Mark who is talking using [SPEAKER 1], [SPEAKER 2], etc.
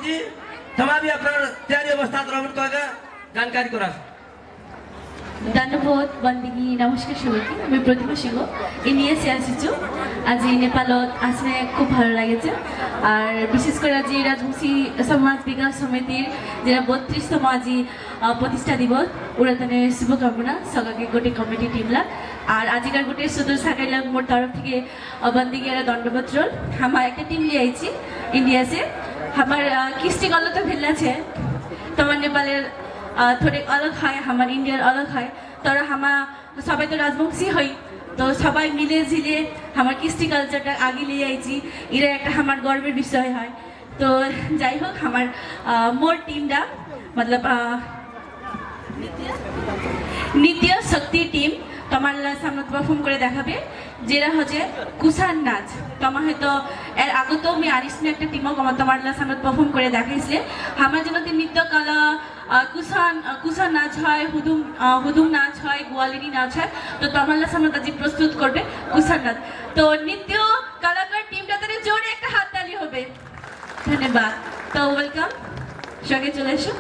[SPEAKER 1] जी तमा भी अपना तैयारी अवस्था रमन कगा जानकारी करा
[SPEAKER 2] धन्यवाद बन्दगी नमस्कार सबाइके আমি প্রতিমা সিংহ ইন্ডিয়াসে আসিছো আজি নেপালত আসলে খুব ভালো লাগেছে আর বিশেষ করে আজি রাজবংশী সমাজ বিকাশ সমিতির যেটা 32তম আজি প্রতিষ্ঠা দিবস উড়াতনে শুভকামনা সবাইকে গোটে কমিটি টিমলা আর আজিকার গোটে সুদূর সাকাইলা মোর তরফ থেকে বন্দगी এরা দণ্ডবত রোল আমার একটা টিম নিয়ে আইছি ইন্ডিয়াসে আমার কিস্তি গল্প তো ভিন্ন আছে তোমার নেপালের थोड़े अलग है हमारे इंडियार अलग है तर हम सबाई तो राजवंशी हई तो सबाई मिले झिले हमार कृष्टि कल्चरटा आगे लिए आईची इरा एक हमार गर्वर विषय है तो যাই হোক हमार मोर टीमटा मतलब नृत्य शक्ति टीम তোমার সামনে পারফর্ম করে দেখাবে যেটা হচ্ছে কুসান নাচ তোমার হয়তো এর আগে তো আমি আরিসনে একটা টিমও তোমার সামনে পারফর্ম করে দেখাইছিলে আমার জন্য নৃত্য কলা কুসান নাচ হয় হুদুম নাচ হয় গোয়ালিনী নাচ হয় তো তোমার সামনে আজি প্রস্তুত করবে কুসান নাচ তো নৃত্য কলাকার টিমটা তাদের জোরে একটা হাততালি হবে ধন্যবাদ তো ওয়েলকাম সঙ্গে চলে এসো